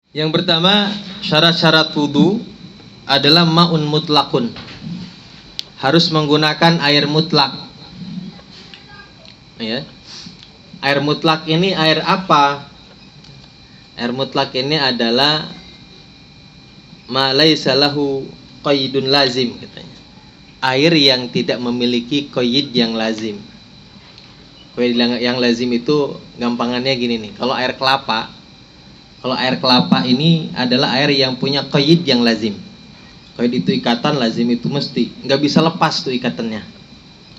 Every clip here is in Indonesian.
Yang pertama, syarat-syarat wudu adalah ma'un mutlakun. Harus menggunakan air mutlak. Ya. Air mutlak ini air apa? Air mutlak ini adalah ma laisa lahu qaidun lazim katanya. Air yang tidak memiliki qaid yang lazim. Qaid yang lazim itu gampangannya gini nih. Kalau air kelapa ini adalah air yang punya qaid yang lazim. Qaid itu ikatan, lazim itu mesti. Nggak bisa lepas tuh ikatannya.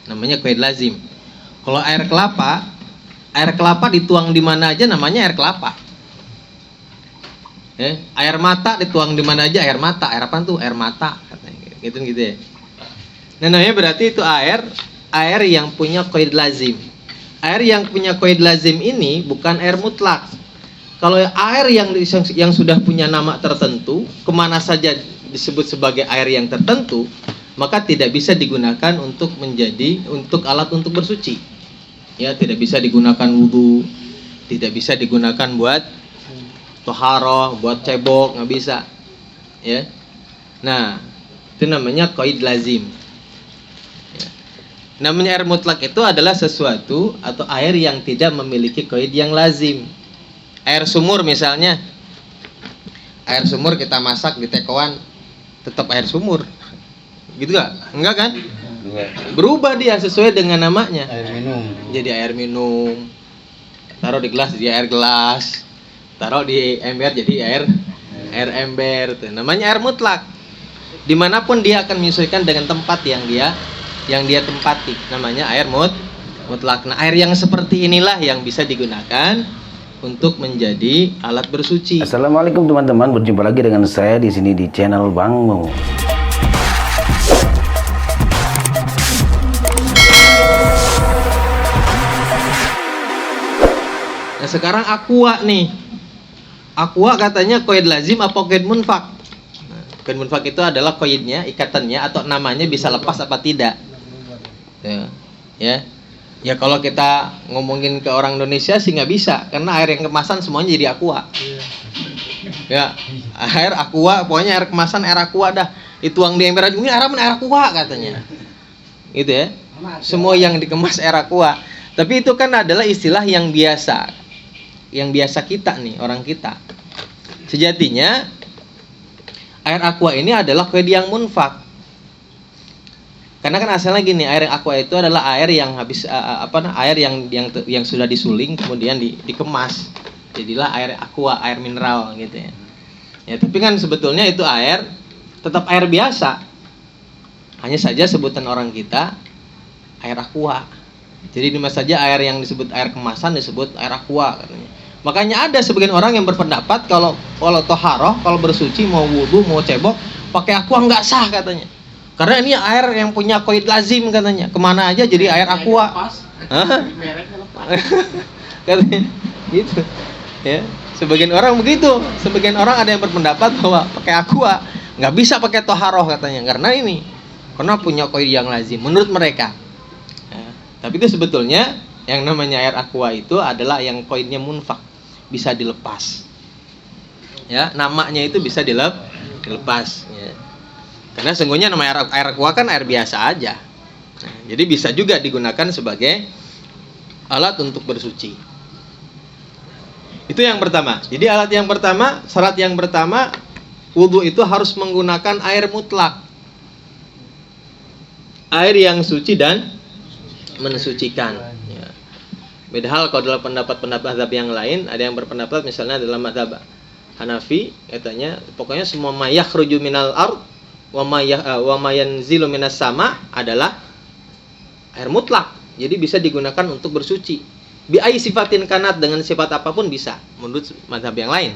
Namanya qaid lazim. Kalau air kelapa dituang di mana aja namanya air kelapa. Air mata dituang di mana aja air mata. Air apa tuh? Air mata katanya. Gitu ya. Nah, namanya berarti itu air yang punya qaid lazim. Air yang punya qaid lazim ini bukan air mutlak. Kalau air yang sudah punya nama tertentu, kemana saja disebut sebagai air yang tertentu, maka tidak bisa digunakan untuk alat untuk bersuci. Ya, tidak bisa digunakan wudu, tidak bisa digunakan buat toharoh, buat cebok, nggak bisa. Ya, nah itu namanya qaid lazim. Ya. Namanya air mutlak itu adalah sesuatu atau air yang tidak memiliki qaid yang lazim. Air sumur misalnya, air sumur kita masak di tekoan, tetap air sumur, gitu gak? Enggak kan? Berubah dia sesuai dengan namanya. Air minum. Jadi air minum. Taruh di gelas jadi air gelas. Taruh di ember jadi air ember. Tuh. Namanya air mutlak. Dimanapun dia akan menyesuaikan dengan tempat yang dia tempati. Namanya air mutlak. Nah, air yang seperti inilah yang bisa digunakan untuk menjadi alat bersuci. Assalamualaikum teman-teman, berjumpa lagi dengan saya di sini di channel Bang Mo. Nah, sekarang aqua nih. Aqua katanya qaid lazim apa qaid munfak? Nah, qaid munfak itu adalah qaidnya, ikatannya atau namanya bisa lepas apa tidak. Ya. Ya kalau kita ngomongin ke orang Indonesia sih nggak bisa, karena air yang kemasan semuanya jadi aqua. Ya, air aqua, pokoknya air kemasan air aqua dah. Dituang di ember aja, ini air aqua katanya. Gitu ya. Semua yang dikemas air aqua. Tapi itu kan adalah istilah yang biasa. Yang biasa kita nih, orang kita. Sejatinya air aqua ini adalah qaid yang munfak. Karena kan asalnya gini, air aqua itu adalah air yang habis air yang sudah disuling kemudian dikemas. Jadilah air aqua, air mineral gitu ya. Ya, tapi kan sebetulnya itu tetap air biasa. Hanya saja sebutan orang kita air aqua. Jadi di mana saja air yang disebut air kemasan disebut air aqua katanya. Makanya ada sebagian orang yang berpendapat kalau toharoh, kalau bersuci mau wudu, mau cebok pakai aqua nggak sah katanya. Karena ini air yang punya qaid lazim katanya. Kemana aja jadi air aqua. Katanya gitu. Ya, sebagian orang begitu. Sebagian orang ada yang berpendapat bahwa pakai aqua nggak bisa pakai toharoh katanya. Karena punya qaid yang lazim menurut mereka. Ya, tapi itu sebetulnya yang namanya air aqua itu adalah yang qaidnya munfak, bisa dilepas. Ya, namanya itu bisa dilepas. Ya. Karena sesungguhnya nama air aqua kan air biasa aja. Nah, jadi bisa juga digunakan sebagai alat untuk bersuci. Itu yang pertama. Jadi syarat yang pertama, wudu itu harus menggunakan air mutlak. Air yang suci dan mensucikan. Ya. Beda hal kalau dalam pendapat yang lain, ada yang berpendapat misalnya dalam mazhab Hanafi, katanya pokoknya semua mayakhruju minal ard wa ma yanzilu minas sama adalah air mutlak. Jadi bisa digunakan untuk bersuci. Bi ai sifatin kanat, dengan sifat apapun bisa menurut mazhab yang lain.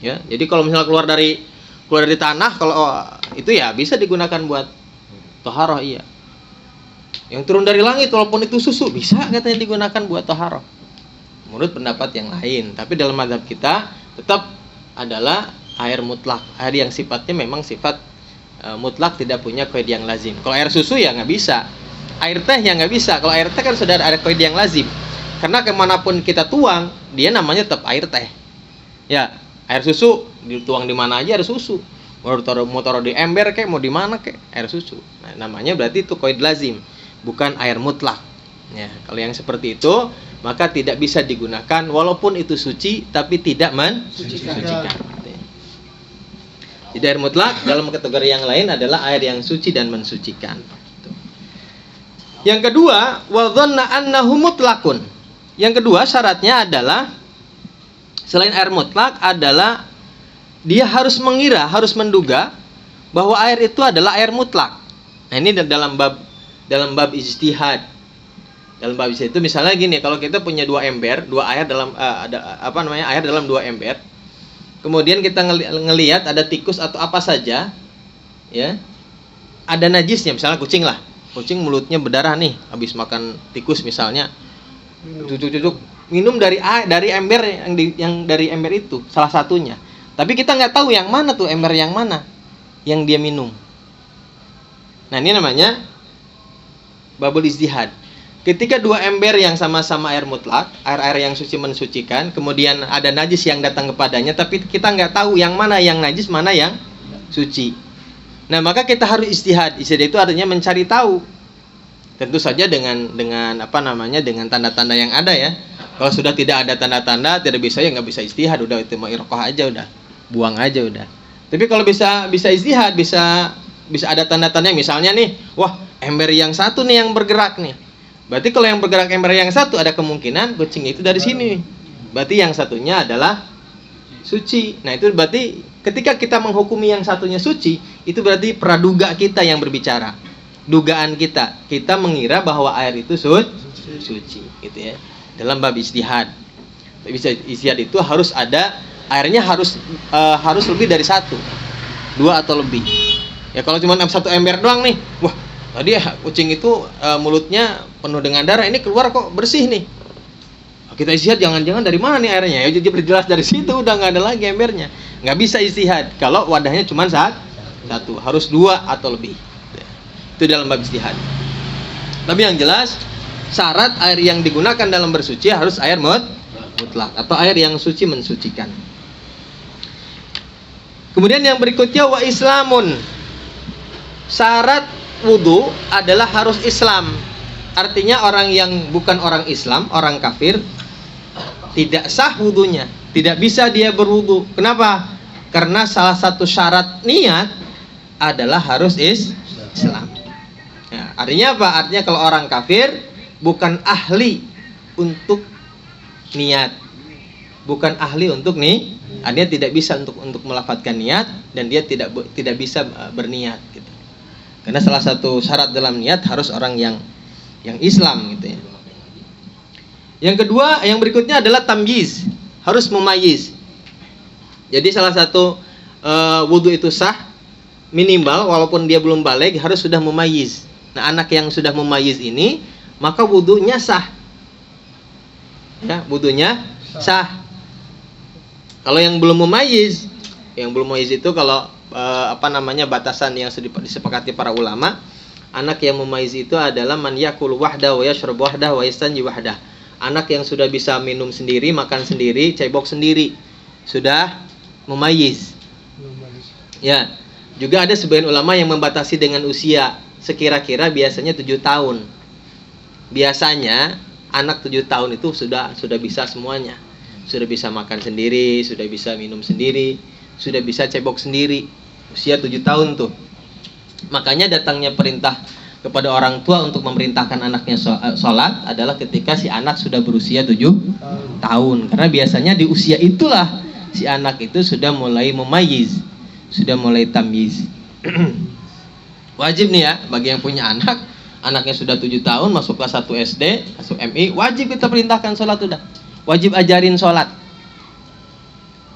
Ya, jadi kalau misalnya keluar dari tanah, kalau itu ya bisa digunakan buat toharoh, iya. Yang turun dari langit walaupun itu susu bisa katanya digunakan buat toharoh. Menurut pendapat yang lain, tapi dalam mazhab kita tetap adalah air mutlak, air yang sifatnya memang sifat mutlak, tidak punya qaid yang lazim. Kalau air susu ya nggak bisa, air teh ya nggak bisa. Kalau air teh kan sudah ada qaid yang lazim, karena kemanapun kita tuang dia namanya tetap air teh. Ya, air susu dituang di mana aja air susu. Mau taruh di ember kayak mau di mana kayak air susu. Nah, namanya berarti itu qaid lazim, bukan air mutlak. Ya, kalau yang seperti itu maka tidak bisa digunakan walaupun itu suci tapi tidak mensucikan. Jadi air mutlak dalam kategori yang lain adalah air yang suci dan mensucikan. Yang kedua, wa dhanna annahu mutlaqun. Yang kedua syaratnya adalah selain air mutlak adalah dia harus mengira, harus menduga bahwa air itu adalah air mutlak. Nah, ini dalam bab ijtihad. Dalam bab itu misalnya gini, kalau kita punya dua ember, dua air dalam air dalam dua ember. Kemudian kita ngelihat ada tikus atau apa saja, ya. Ada najisnya, misalnya kucing lah. Kucing mulutnya berdarah nih, habis makan tikus misalnya. Cucuk minum dari ember yang dari ember itu salah satunya. Tapi kita nggak tahu yang mana tuh ember yang mana yang dia minum. Nah, ini namanya babul ijtihad. Ketika dua ember yang sama-sama air mutlak, air yang suci mensucikan, kemudian ada najis yang datang kepadanya, tapi kita nggak tahu yang mana yang najis, mana yang suci. Nah, maka kita harus ijtihad. Ijtihad itu artinya mencari tahu. Tentu saja dengan tanda-tanda yang ada ya. Kalau sudah tidak ada tanda-tanda, tidak bisa ya nggak bisa ijtihad, udah itu mau iroqah aja udah, buang aja udah. Tapi kalau bisa ijtihad, bisa ada tanda-tanda, misalnya nih, wah ember yang satu nih yang bergerak nih. Berarti kalau yang bergerak ember yang satu ada kemungkinan kucing itu dari sini. Berarti yang satunya adalah suci. Nah, itu berarti ketika kita menghukumi yang satunya suci, itu berarti praduga kita yang berbicara. Dugaan kita mengira bahwa air itu suci, gitu ya. Dalam bab ijtihad. Ijtihad itu harus ada airnya harus lebih dari satu, dua atau lebih. Ya kalau cuma satu ember doang nih, wah tadi kucing itu mulutnya penuh dengan darah, ini keluar kok bersih nih. Kita ijtihad jangan-jangan dari mana nih airnya? Ya jadi jelas dari situ udah nggak ada lagi embernya. Nggak bisa ijtihad kalau wadahnya cuma satu, harus dua atau lebih. Itu dalam bab ijtihad. Tapi yang jelas syarat air yang digunakan dalam bersuci harus air mutlak atau air yang suci mensucikan. Kemudian yang berikutnya wa islamun. Syarat wudu adalah harus Islam. Artinya orang yang bukan orang Islam, orang kafir, tidak sah wudunya, tidak bisa dia berwudu. Kenapa? Karena salah satu syarat niat adalah harus Islam. Ya, artinya apa? Artinya kalau orang kafir bukan ahli untuk niat, bukan ahli untuk dia tidak bisa untuk melafadzkan niat dan dia tidak bisa berniat gitu. Karena salah satu syarat dalam niat harus orang yang Islam gitu ya. Yang kedua, yang berikutnya adalah tamyiz, harus mumayyiz. Jadi salah satu wudu itu sah minimal walaupun dia belum baligh harus sudah mumayyiz. Nah, anak yang sudah mumayyiz ini maka wudunya sah. Ya, wudunya sah. Kalau yang belum mumayyiz itu kalau batasan yang sudah disepakati para ulama, anak yang mumayyiz itu adalah man yakul wahda wa yashrab wahda wa yastanji wahda. Anak yang sudah bisa minum sendiri, makan sendiri, cebok sendiri, sudah mumayyiz. Ya, juga ada sebagian ulama yang membatasi dengan usia, sekira-kira biasanya 7 tahun. Biasanya anak 7 tahun itu sudah bisa semuanya. Sudah bisa makan sendiri, sudah bisa minum sendiri, sudah bisa cebok sendiri. Usia 7 tahun tuh. Makanya datangnya perintah kepada orang tua untuk memerintahkan anaknya sholat adalah ketika si anak sudah berusia 7 tahun. Karena biasanya di usia itulah si anak itu sudah mulai mumayyiz, sudah mulai tamyiz. Wajib nih ya bagi yang punya anaknya sudah 7 tahun masuk kelas 1 SD, masuk MI, wajib kita perintahkan sholat udah. Wajib ajarin sholat.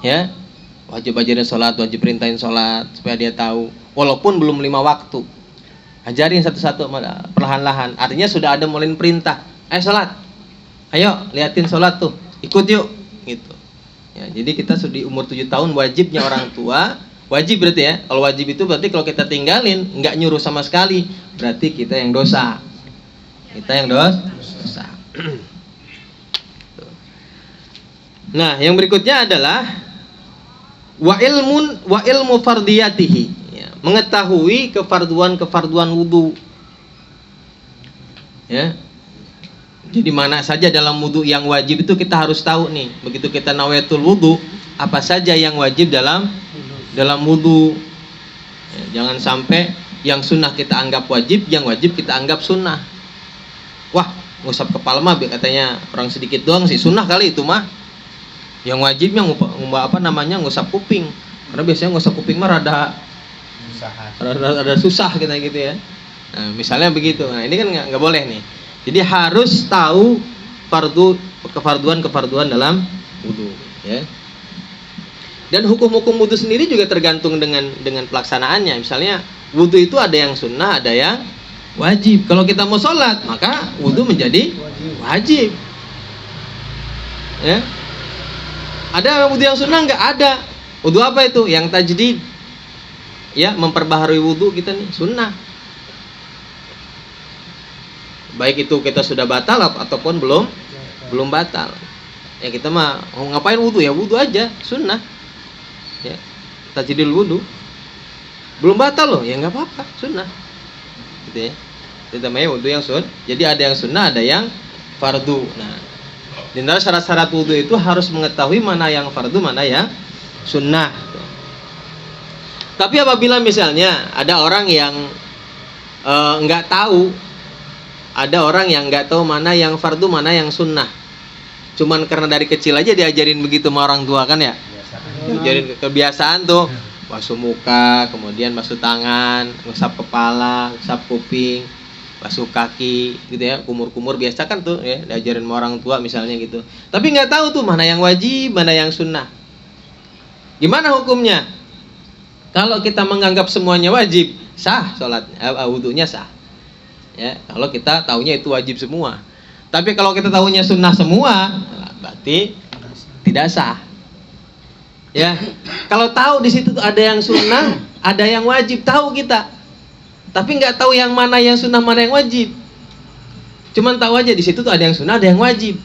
Ya. Wajib ajarin sholat, wajib perintahin sholat supaya dia tahu. Walaupun belum 5 waktu. Ajarin satu-satu perlahan-lahan. Artinya sudah ada mulai perintah. Ayo sholat. Ayo liatin sholat tuh. Ikut yuk. Gitu. Ya, jadi kita sudah di umur 7 tahun wajibnya orang tua. Wajib berarti ya. Kalau wajib itu berarti kalau kita tinggalin, nggak nyuruh sama sekali, berarti kita yang dosa. Kita yang dosa. Nah, yang berikutnya adalah wa ilmu fardiyatihi, ya, mengetahui kefarduan wudu. Ya. Jadi mana saja dalam wudu yang wajib itu kita harus tahu nih. Begitu kita nawayatul wudu, apa saja yang wajib dalam wudu. Ya, jangan sampai yang sunnah kita anggap wajib, yang wajib kita anggap sunnah. Wah, ngusap kepala mah katanya orang sedikit doang sih, sunnah kali itu mah. Yang wajibnya ngusap kuping. Karena biasanya ngusap kuping mah rada susah gitu ya. Nah, misalnya begitu. Nah, ini kan nggak boleh nih. Jadi harus tahu kefarduan dalam wudu, ya. Dan hukum-hukum wudu sendiri juga tergantung dengan pelaksanaannya. Misalnya wudu itu ada yang sunnah, ada yang wajib. Kalau kita mau sholat, maka wudu menjadi wajib. Ya. Ada wudu yang sunnah? Nggak ada. Wudu apa itu? Yang tajdid. Ya, memperbaharui wudu kita nih, sunnah. Baik itu kita sudah batal ataupun belum batal. Ya kita mah ngapain wudu, ya wudu aja, sunnah. Ya, tajdidul wudu. Belum batal loh, ya nggak apa-apa, sunnah. Gitu ya. Itu namanya wudu yang sunnah. Jadi ada yang sunnah, ada yang fardu. Nah, di antara syarat-syarat wudu itu harus mengetahui mana yang fardu, mana yang sunnah. Tapi apabila misalnya ada orang yang nggak tahu, ada orang yang nggak tahu mana yang fardu, mana yang sunnah. Cuman karena dari kecil aja diajarin begitu sama orang tua kan ya. Diajarin kebiasaan tuh, basuh muka, kemudian basuh tangan, ngusap kepala, ngusap kuping, basuh kaki, gitu ya, kumur-kumur biasa kan tuh ya, diajarin sama orang tua misalnya gitu. Tapi nggak tahu tuh mana yang wajib, mana yang sunnah. Gimana hukumnya? Kalau kita menganggap semuanya wajib, sah sholat, wudunya sah. Ya, kalau kita taunya itu wajib semua. Tapi kalau kita taunya sunnah semua, berarti tidak sah. Ya, kalau tahu di situ ada yang sunnah, ada yang wajib, tahu kita. Tapi nggak tahu yang mana yang sunnah, mana yang wajib. Cuman tahu aja di situ tuh ada yang sunnah, ada yang wajib.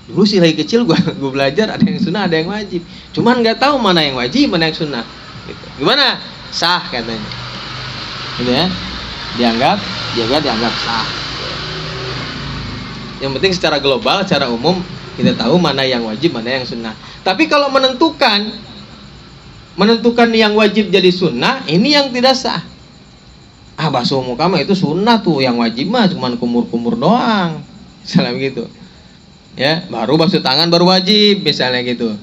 Dulu sih lagi kecil gue belajar ada yang sunnah, ada yang wajib. Cuman nggak tahu mana yang wajib, mana yang sunnah. Gitu. Gimana? Sah katanya. Gitu ya. Dianggap sah. Yang penting secara global, secara umum kita tahu mana yang wajib, mana yang sunnah. Tapi kalau menentukan yang wajib jadi sunnah, ini yang tidak sah. Basuh muka mah itu sunnah tuh, yang wajib mah cuman kumur-kumur doang. Misalnya begitu. Ya, baru basuh tangan baru wajib, misalnya gitu.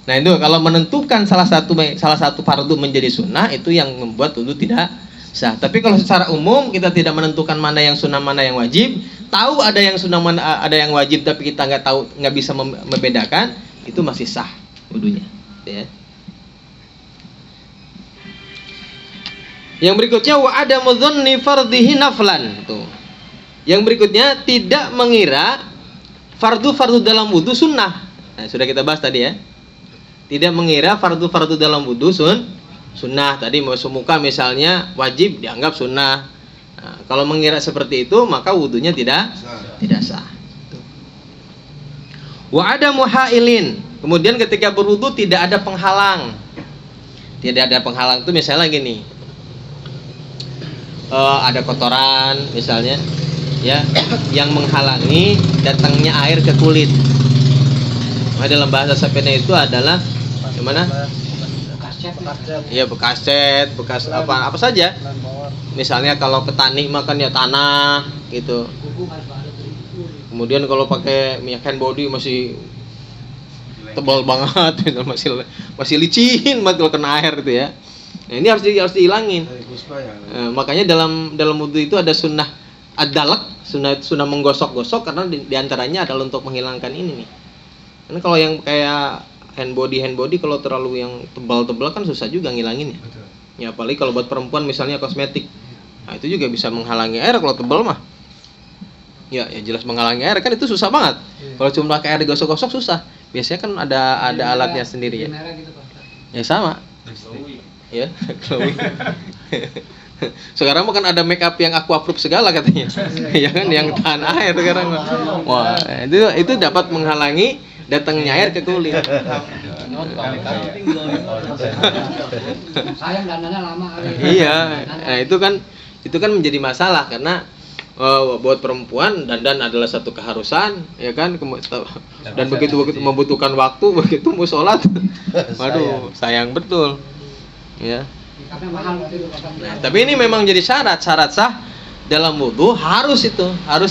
Nah, itu kalau menentukan salah satu fardu menjadi sunnah, itu yang membuat wudu tidak sah. Tapi kalau secara umum kita tidak menentukan mana yang sunnah, mana yang wajib, tahu ada yang sunnah, ada yang wajib, tapi kita nggak bisa membedakan, itu masih sah wudunya. Ya. Yang berikutnya wa adamu dzanni fardhihi naflan. Tuh. Yang berikutnya tidak mengira fardu dalam wudu sunnah. Nah, sudah kita bahas tadi ya. Tidak mengira fardu dalam wudu sunnah. Tadi basuh muka misalnya wajib dianggap sunnah. Nah, kalau mengira seperti itu maka wudunya tidak sah. Wa adamu hailin. Kemudian ketika berwudu tidak ada penghalang. Tidak ada penghalang itu misalnya gini. Ada kotoran misalnya ya yang menghalangi datangnya air ke kulit. Nah, dalam bahasa sapenya itu adalah gimana? Iya, bekas cat, bekas apa saja. Misalnya kalau petani makan ya tanah gitu. Kemudian kalau pakai minyak hand body masih tebal banget gitu, masih licin banget kalau kena air gitu ya. Nah, ini harus dihilangin. Makanya dalam wudu itu ada sunnah ad-dalak, sunnah menggosok-gosok karena diantaranya adalah untuk menghilangkan ini nih. Karena kalau yang kayak hand body kalau terlalu yang tebal-tebal kan susah juga ngilanginnya. Betul. Ya apalagi kalau buat perempuan misalnya kosmetik. Nah, itu juga bisa menghalangi air kalau tebal mah. Ya jelas menghalangi air kan itu susah banget. Kalau cuma pakai air digosok-gosok susah. Biasanya kan ada alatnya sendiri ya. Ya sama. Ya, glowing. Sekarang kan ada make up yang aquaproof segala katanya. Ya kan yang tahan air sekarang. Wah, itu dapat menghalangi datangnya air ke kulit. Sayang dananya lama. Iya, nah itu kan menjadi masalah karena buat perempuan dandan adalah satu keharusan, ya kan? Dan begitu membutuhkan waktu, begitu mau sholat, waduh, sayang betul, ya. Nah, tapi ini memang jadi syarat sah dalam wudhu harus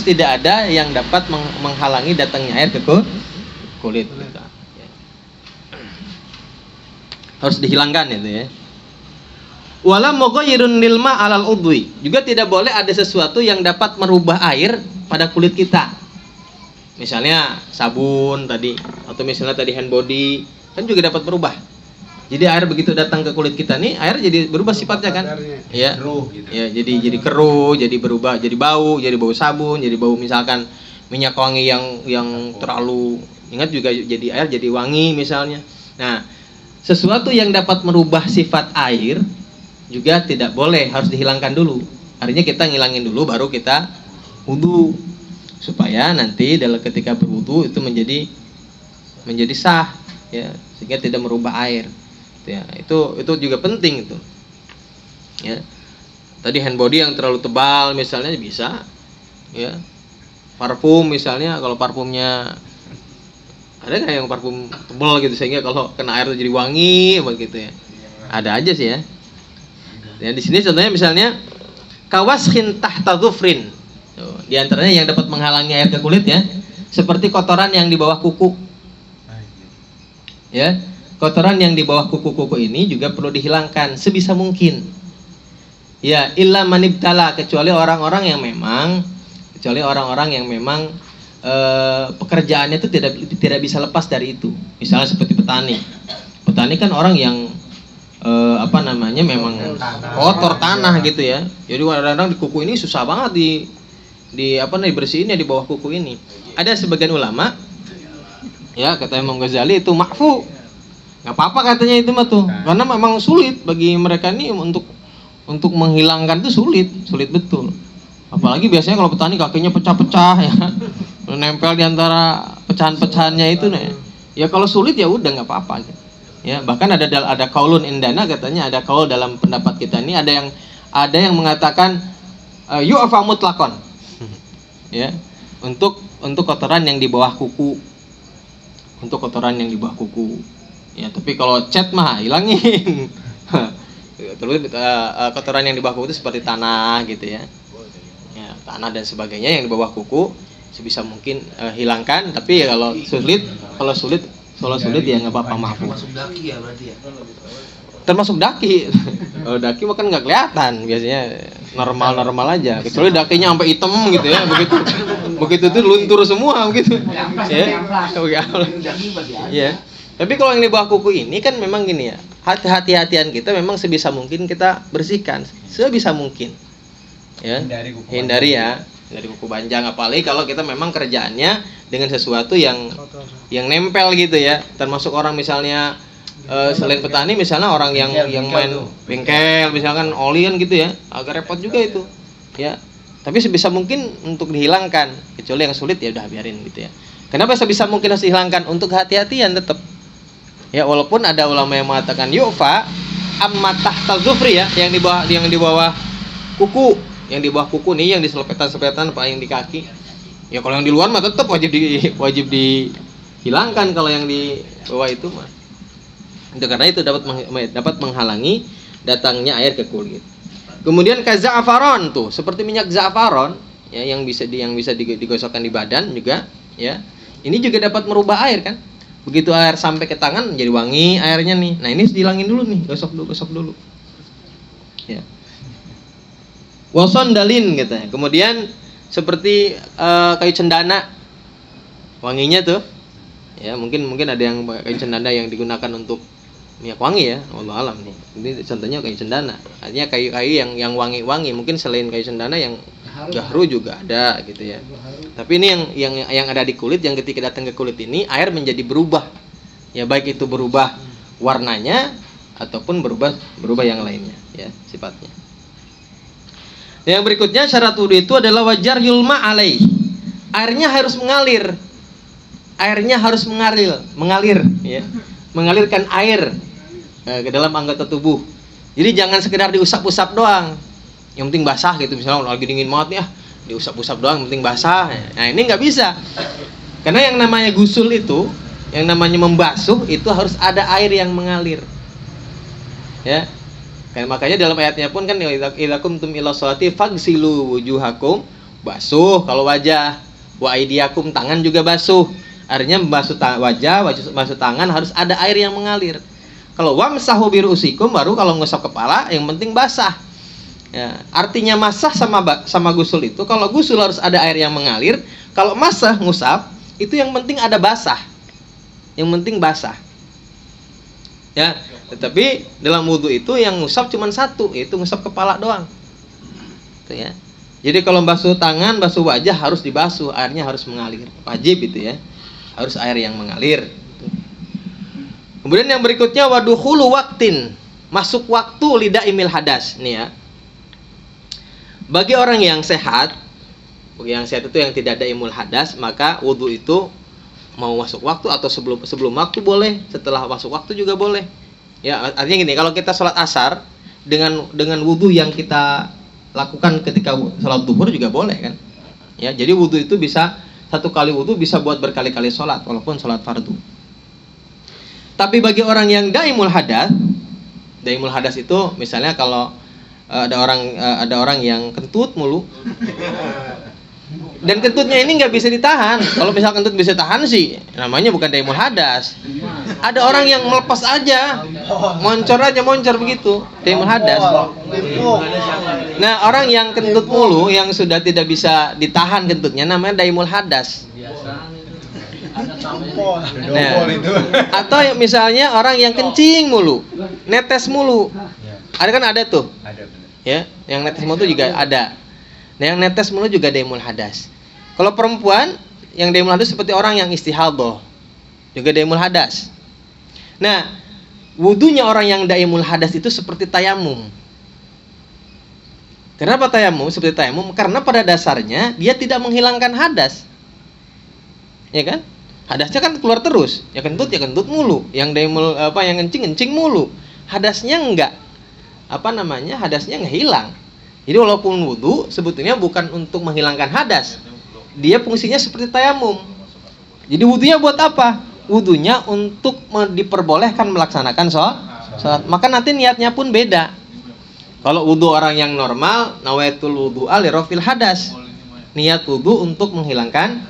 tidak ada yang dapat menghalangi datangnya air ke kulit kita. Harus dihilangkan itu ya. Wala mughayyirun lil ma' 'alal udwi. Juga tidak boleh ada sesuatu yang dapat merubah air pada kulit kita. Misalnya sabun tadi atau misalnya tadi hand body kan juga dapat berubah. Jadi air begitu datang ke kulit kita nih, air jadi berubah sifatnya kan? Ya. Ya, jadi keruh, jadi berubah, jadi bau sabun, jadi bau misalkan minyak wangi yang terlalu ingat juga jadi air jadi wangi misalnya. Nah, sesuatu yang dapat merubah sifat air juga tidak boleh, harus dihilangkan dulu. Artinya kita ngilangin dulu baru kita wudu supaya nanti dalam ketika berwudu itu menjadi sah ya, sehingga tidak merubah air. Ya, itu juga penting itu. Ya. Tadi hand body yang terlalu tebal misalnya bisa ya. Parfum misalnya, kalau parfumnya ada nggak yang parfum tebal gitu sehingga kalau kena air itu jadi wangi begitu ya. Ada aja sih ya. Ya, di sini contohnya misalnya kawaskin tahta dhufrin. Di antaranya yang dapat menghalangi air ke kulit ya, seperti kotoran yang di bawah kuku. Ya, kotoran yang di bawah kuku-kuku ini juga perlu dihilangkan sebisa mungkin. Ya, illa manibtala, kecuali orang-orang yang memang pekerjaannya itu tidak bisa lepas dari itu. Misalnya seperti petani. Petani kan orang yang memang kotor tanah gitu ya. Jadi kadang-kadang di kuku ini susah banget dibersihin ya di bawah kuku ini. Ada sebagian ulama ya kata Imam Ghazali itu ma'fu. Enggak apa-apa katanya itu mah tuh. Karena memang sulit bagi mereka ini untuk menghilangkan itu sulit betul. Apalagi biasanya kalau petani kakinya pecah-pecah ya. Nempel di antara pecahan-pecahannya itu nih. Ya kalau sulit ya udah enggak apa-apa gitu. Ya, bahkan ada kaulun indana katanya, ada kaul dalam pendapat kita ini ada yang mengatakan yu'fa mutlaqan. Ya, untuk kotoran yang di bawah kuku. Untuk kotoran yang di bawah kuku. Ya, tapi kalau cat mah hilangin. Terus kotoran yang di bawah kuku itu seperti tanah gitu ya. Ya, tanah dan sebagainya yang di bawah kuku sebisa mungkin hilangkan, tapi ya kalau sulit ya nggak apa-apa, maaf. Termasuk daki ya berarti ya? Termasuk daki. Kalau daki mah kan nggak kelihatan, biasanya normal aja. Kecuali dakinya sampai hitam gitu ya, begitu tuh luntur semua begitu. Ya. Tapi kalau yang di bawah kuku ini kan memang gini ya, hati-hatian kita memang sebisa mungkin kita bersihkan, sebisa mungkin. Ya. Hindari dari kuku panjang, apalagi kalau kita memang kerjaannya dengan sesuatu yang nempel gitu ya, termasuk orang misalnya selain petani misalnya orang yang main bengkel misalkan oli kan gitu ya, agak repot juga itu ya. Tapi sebisa mungkin untuk dihilangkan, kecuali yang sulit ya udah biarin gitu ya. Kenapa sebisa mungkin harus dihilangkan? Untuk hati-hatian tetap ya, walaupun ada ulama yang mengatakan yu'fa amma tahta dhufri ya, yang di bawah kuku, yang di bawah kuku nih, yang di selepetan apa yang di kaki. Ya kalau yang di luar mah tetap wajib dihilangkan kalau yang di bawah itu mah. Itu karena itu dapat menghalangi datangnya air ke kulit. Kemudian za'faron tuh, seperti minyak za'faron ya, yang bisa digosokkan di badan juga ya. Ini juga dapat merubah air kan. Begitu air sampai ke tangan jadi wangi airnya nih. Nah, ini dihilangin dulu nih, gosok dulu. Ya. Wason dalin katanya. Kemudian seperti kayu cendana, wanginya tuh, ya mungkin ada yang kayu cendana yang digunakan untuk minyak wangi ya, wallahu alam nih. Ini contohnya kayu cendana, artinya kayu-kayu yang wangi-wangi. Mungkin selain kayu cendana yang gahru juga ada gitu ya. Tapi ini yang ada di kulit, yang ketika datang ke kulit ini air menjadi berubah, ya baik itu berubah warnanya ataupun berubah yang lainnya ya sifatnya. Yang berikutnya syarat wudu itu adalah wajar yulma alaih. Airnya harus mengalir. Mengalir ya. mengalirkan air ke dalam anggota tubuh. Jadi jangan sekedar diusap-usap doang. Yang penting basah gitu, misalnya lagi dingin banget nih, diusap-usap doang, yang penting basah. Nah, ini nggak bisa. Karena yang namanya gusul itu, yang namanya membasuh itu harus ada air yang mengalir. Ya. Kayak makanya dalam ayatnya pun kan idza qumtum ila sholati faghsilu wujuhakum, basuh kalau wajah, wa aydiyakum, tangan juga basuh. Artinya membasuh wajah, basuh tangan harus ada air yang mengalir. Kalau wamsahu birusikum, baru kalau ngusap kepala yang penting basah. Ya, artinya masah sama gusul itu, kalau gusul harus ada air yang mengalir, kalau masah ngusap itu yang penting ada basah. Yang penting basah. Ya, tetapi dalam wudu itu yang ngusap cuma satu, yaitu ngusap kepala doang. Itu ya. Jadi kalau basuh tangan, basuh wajah harus dibasuh, airnya harus mengalir. Wajib itu ya. Harus air yang mengalir. Kemudian yang berikutnya wadukhulu waktin, masuk waktu lidaimil hadas. Nih ya. Bagi orang yang sehat itu yang tidak ada imul hadas, maka wudu itu mau masuk waktu atau sebelum waktu boleh, setelah masuk waktu juga boleh. Ya, artinya gini, kalau kita sholat asar dengan wudu yang kita lakukan ketika sholat duhur juga boleh kan? Ya, jadi wudu itu bisa, satu kali wudu bisa buat berkali-kali sholat walaupun sholat fardu. Tapi bagi orang yang daimul hadas itu misalnya kalau ada orang yang kentut mulu, dan kentutnya ini nggak bisa ditahan. Kalau misal kentut bisa tahan sih, namanya bukan daimul hadas. Ada orang yang melepas aja, moncor begitu, daimul hadas. Nah, orang yang kentut mulu, yang sudah tidak bisa ditahan kentutnya, namanya daimul hadas. Nah, atau misalnya orang yang kencing mulu, netes mulu. Ada tuh. Ya, yang netes mulu juga ada. Nah, yang netes mulu juga daimul hadas. Kalau perempuan, yang daimul hadas seperti orang yang istihadah, juga daimul hadas. Nah, wudunya orang yang daimul hadas itu seperti tayamum. Kenapa tayamum seperti tayamum? Karena pada dasarnya dia tidak menghilangkan hadas. Ya kan? Hadasnya kan keluar terus. Ya kentut mulu. Yang daimul yang kencing mulu. Hadasnya enggak hadasnya nggak hilang. Jadi walaupun wudu sebetulnya bukan untuk menghilangkan hadas, dia fungsinya seperti tayamum. Jadi wudunya buat apa? Wudunya untuk diperbolehkan melaksanakan sholat. Maka nanti niatnya pun beda. Kalau wudu orang yang normal, nawaitul wudu'a li rafil hadas, niat wudu untuk menghilangkan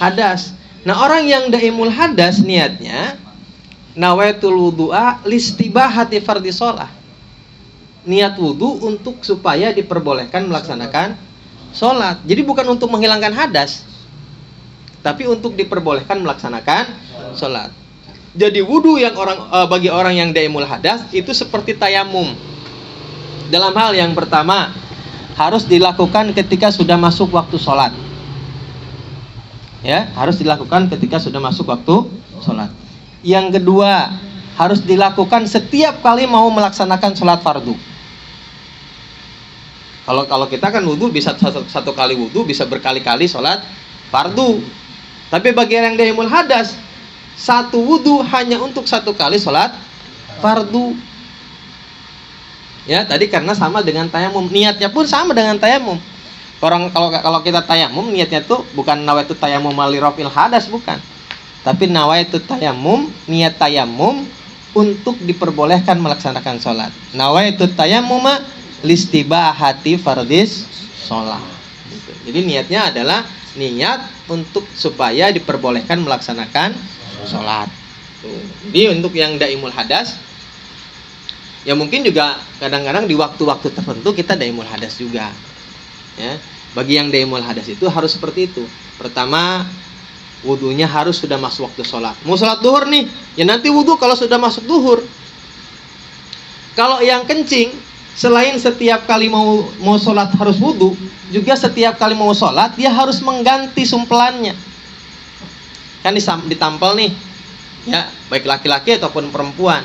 hadas. Nah, orang yang daimul hadas niatnya nawaitul wudu'a listibahati fardhi shalah, niat wudu untuk supaya diperbolehkan melaksanakan sholat. Jadi bukan untuk menghilangkan hadas, tapi untuk diperbolehkan melaksanakan sholat. Jadi wudu yang bagi orang yang daimul hadas itu seperti tayamum. Dalam hal yang pertama, harus dilakukan ketika sudah masuk waktu sholat. Ya, harus dilakukan ketika sudah masuk waktu sholat. Yang kedua, harus dilakukan setiap kali mau melaksanakan sholat fardu. Kalau kita kan wudu bisa satu kali wudu bisa berkali-kali sholat fardu. Tapi bagi yang daimul hadas, satu wudu hanya untuk satu kali sholat fardu. Ya, tadi karena sama dengan tayamum, niatnya pun sama dengan tayamum. Kalau kita tayamum, niatnya tuh bukan nawaitu tayamum li rafil hadas, bukan. Tapi nawaitu tayamum, niat tayamum untuk diperbolehkan melaksanakan sholat. Nawaitu tayamuma listibahati fardis sholat. Jadi niatnya adalah niat untuk supaya diperbolehkan melaksanakan sholat. Jadi untuk yang daimul hadas, ya mungkin juga kadang-kadang di waktu-waktu tertentu kita daimul hadas juga. Ya, bagi yang daimul hadas itu harus seperti itu. Pertama, wudunya harus sudah masuk waktu sholat. Mau sholat duhur nih, ya nanti wudu kalau sudah masuk duhur. Kalau yang kencing, selain setiap kali mau sholat harus wudu, juga setiap kali mau sholat dia harus mengganti sumpelannya. Kan ditampel nih, ya baik laki-laki ataupun perempuan.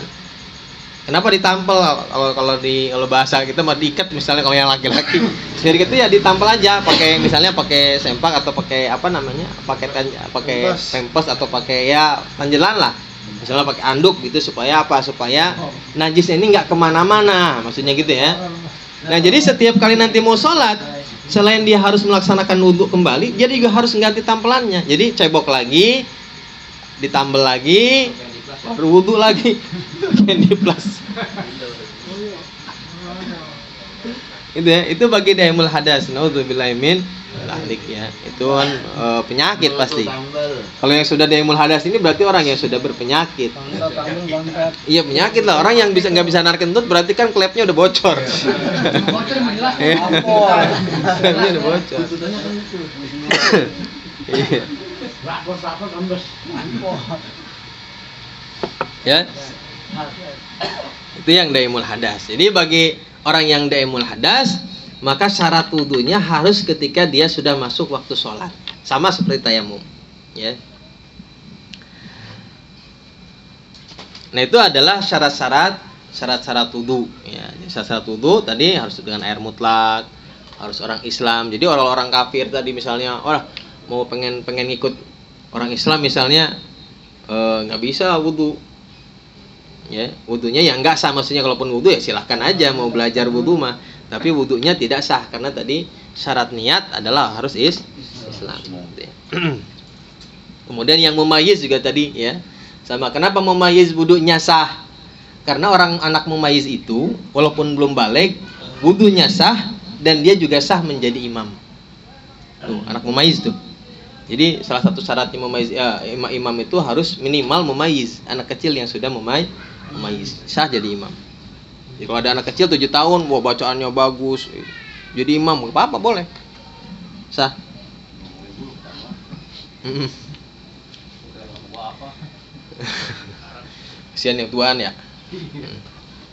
Kenapa ditampel? Kalau bahasa kita mau diikat, misalnya kalau yang laki-laki, jadi gitu ya ditampel aja, misalnya pakai sempak atau pakai pakai pampers atau pakai ya panjelan lah. Misalnya pakai anduk gitu supaya apa? Supaya najisnya ini nggak kemana-mana, maksudnya gitu ya. Nah jadi setiap kali nanti mau sholat, selain dia harus melaksanakan wudhu kembali, dia juga harus ganti tampelannya. Jadi cebok lagi, ditambel lagi, baru wudhu lagi, di plus. Itu ya, itu bagi daimul hadas. Naudzubillahi min dzalik ya. Itu kan penyakit pasti. Kalau yang sudah daimul hadas ini berarti orang yang sudah berpenyakit. Iya penyakit lah. Orang yang nggak bisa narik kentut berarti kan klepnya udah bocor. Klepnya udah bocor. Iya. Ya. Itu yang daimul hadas. Jadi bagi orang yang daimul hadas, maka syarat wudunya harus ketika dia sudah masuk waktu sholat, sama seperti tayamum, ya. Nah itu adalah syarat-syarat wudu, ya. Syarat wudu tadi harus dengan air mutlak, harus orang Islam. Jadi orang-orang kafir tadi misalnya, mau pengen ikut orang Islam misalnya, nggak bisa wudu. Ya, wudunya ya enggak sah, maksudnya kalaupun wudu ya silahkan aja mau belajar wudu mah, tapi wudunya tidak sah karena tadi syarat niat adalah harus Islam. Kemudian yang mumayyiz juga tadi ya sama. Kenapa mumayyiz wudunya sah? Karena orang anak mumayyiz itu walaupun belum baligh wudunya sah dan dia juga sah menjadi imam. Tuh, anak mumayyiz tuh. Jadi salah satu syaratnya mumayyiz imam itu harus minimal mumayyiz, anak kecil yang sudah mumayyiz sah jadi imam. Jadi kalau ada anak kecil 7 tahun, bacaannya bagus, jadi imam, apa boleh, sah. Kasihan yang tuaan ya.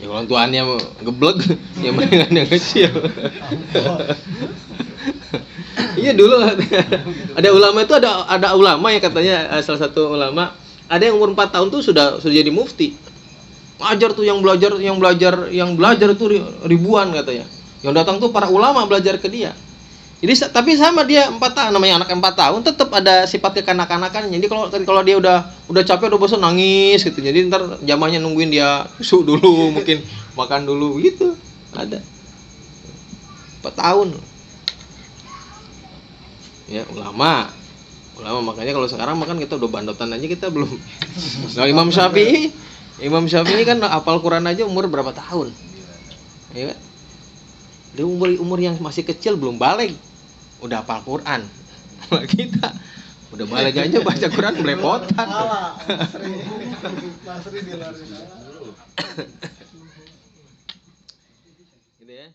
Ya kalau tuannya geblek, ya mendingan yang kecil. Iya dulu ada ulama itu ada ulama yang katanya salah satu ulama ada yang umur 4 tahun tuh sudah jadi mufti. Ngajar tuh yang belajar itu ribuan katanya. Yang datang tuh para ulama belajar ke dia. Jadi tapi sama dia 4 tahun, namanya anak 4 tahun tetap ada sifat kekanak-kanakan. Jadi kalau dia udah capek udah bosan nangis gitu. Jadi ntar jamannya nungguin dia susu dulu, mungkin makan dulu gitu. Ada 4 tahun. Ya ulama makanya kalau sekarang makan kita udah bandotan aja kita belum. Nah, Imam Syafi'i kan hafal Quran aja umur berapa tahun, ya kan? Dia umur yang masih kecil belum baligh udah hafal Quran. Kita udah baligh aja baca Quran belepotan. Gitu ya.